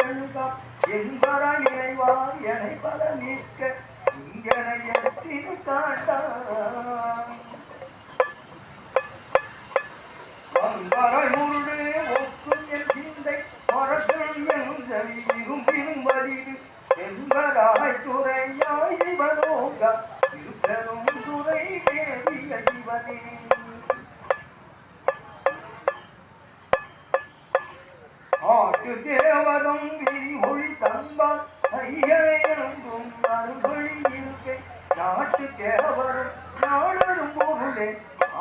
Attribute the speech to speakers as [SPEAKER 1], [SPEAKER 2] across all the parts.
[SPEAKER 1] எழுதாம் என்பர நினைவார் என பல நீக்க இங்கனையத்தின் காட்டான் அன்பரை முருடு ஒக்கும் என் சிந்தை மரத்தில் என் செவி விரும்பினும் வரிது என்பராய் துறையாய் இவனோக இருப்பெரும் துறை தேவிய இவனே ஆட்டு தேவதம் விரி ஒளி தந்தால் ஐயனையும் அருள்வழி இருக்கை நாட்டு தேவரும் நாடரும் பொருளே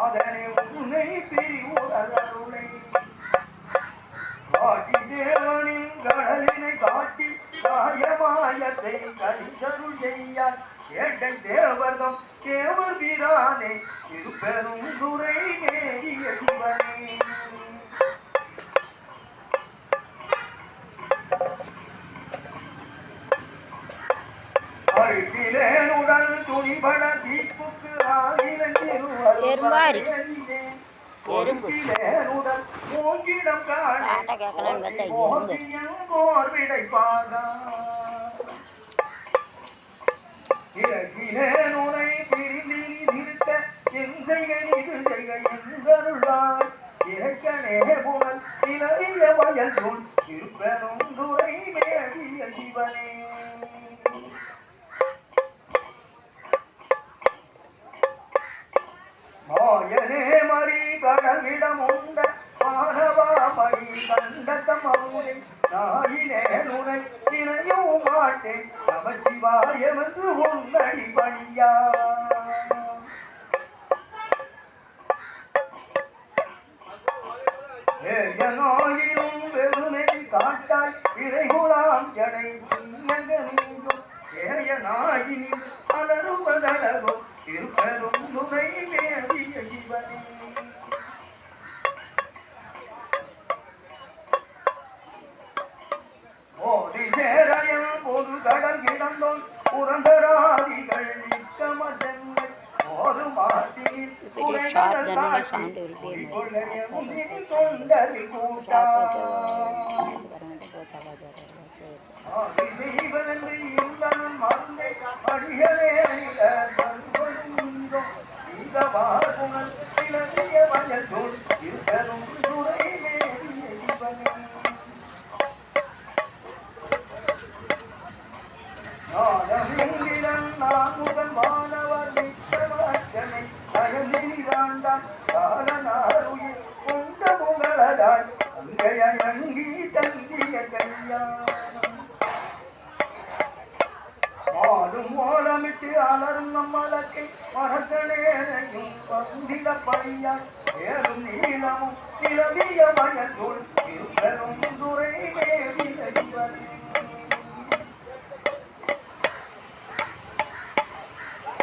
[SPEAKER 1] அதனை உன்னை பிரிவுடருளை காட்டி தேவனின் கடலினை காட்டி காயமாயத்தை கரிசருள் செய்யார் ஏட்டை தேவர்தம் தேவர் வீரானே இருப்பெரும் துறை நேரிய சிவனே அழுத்திலேனுடன் துணிபட தீப்புக்கு ஆகிலேனுடன் மூங்கிடம் காணிலேனுனை பிரிந்து நிறுத்த எந்தைகள் இது செய்க எந்தருளாய் இறைக்கனே புனல் இளைய வயல் சொல் இருப்பெரும் துறை மேவிய சிவனே மாயனே மறி கடலிடம் உண்ட மாணவாமணி கண்டதம் அவுரை நாயினே நுனை தினையும் மாட்டேன் நமச்சிவாயமென்று உன்னடி பணியா ஏயனாயினும் பெருமை காட்டாய் இறைகுலாம் ஜடை புண்ணியங்க நீங்கும் ஏயனாயினில் அலருவதழகும் இருப்பெரும் துறை மேவிய சிவனே ஓதி சேரையன் பொது கடல் கிடந்தோன் புரந்தராதிகள் நிற்கமதங்கள் ஒரு மாட்டில் தொண்டல் கூட்டா மருந்தை அடிகளே வாகுணல் இளவிய வயல் சொல் இருப்பெரும் துறை மேவிய சிவனே நாதமிந்திரன் நான்முகன் வானவர் நிச்சமச்சனை அயந்தினி காண்டான் காலனாருயிர் கொண்ட புகழதாய் அங்கைய அங்கி தங்கிய கையா ஆடும் ஓலமிட்டு அலரும் நம்மலக்கை மரக்கணேனையும் பந்தில பணியாய் ஏறும் நீளமும் நிலவிய வயல் சொல் இருப்பெரும் துறை மேவிய சிவனே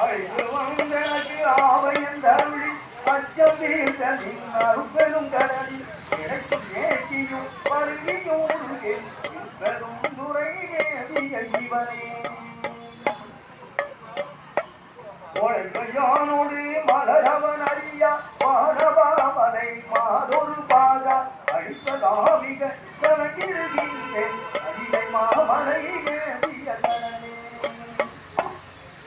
[SPEAKER 1] அழிவு வந்தனக்கு ஆவையன் தருளி அச்சம் வீழ்த்தலின் அருப்பெரும் கடலில் இறைக்கும் ஏற்றியும் பருகியும் இருப்பெரும் துறை மேவிய சிவனே யானோடு மலரவன் அறியா மாணவாமனை மாதொரு பாக அழிப்பதாமிக கணக்கிடுகின்றேன் அகிலை மாமலை மேவிய கடனே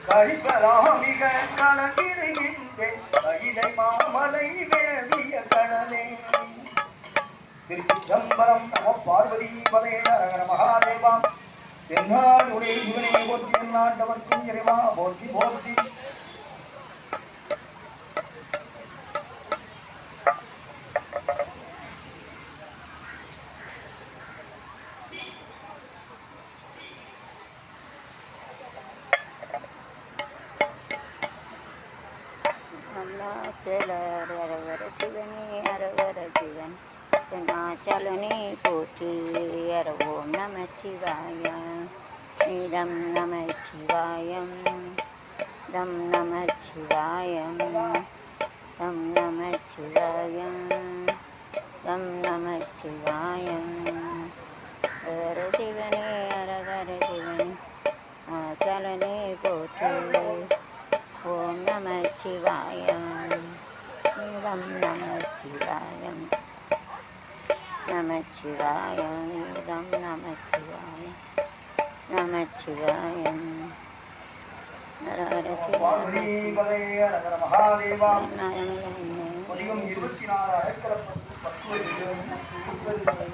[SPEAKER 1] கழிப்பதாமிக கணக்கிடுகின்றேன் அகிலை மாமலை மேவிய கடனே திருச்சிதம்பரம் நம பார்வதி பதே அரகர மகாதேவாம் தென்னாடுடைய இவனை போற்றி நாட்டவர்க்கும் இறைவா போற்றி போற்றி
[SPEAKER 2] அரவர சிவனே அரவர சிவன் அருணாச்சலனே போற்றி ஓம் நமச்சிவாய தம் நமச்சிவாயம் தம் நமச்சிவாயம் தம் நமச்சிவாயம் தம் நமச்சிவாயம் ஹர சிவனே ஹர சிவனே அச்சலனே போற்றி ஓம் நமச்சிவாயம் தம் நமச்சிவாயம் நமச்சிவாயம் இதம் நமச்சிவாயம் நமச்சிவாயம் ஹர ஹர
[SPEAKER 1] பார்வதி
[SPEAKER 2] சிவ
[SPEAKER 1] பதே அரகர மகாதேவா
[SPEAKER 2] நாராயண
[SPEAKER 1] பதிகம் 24 அழைக்கலப்பட்டு 10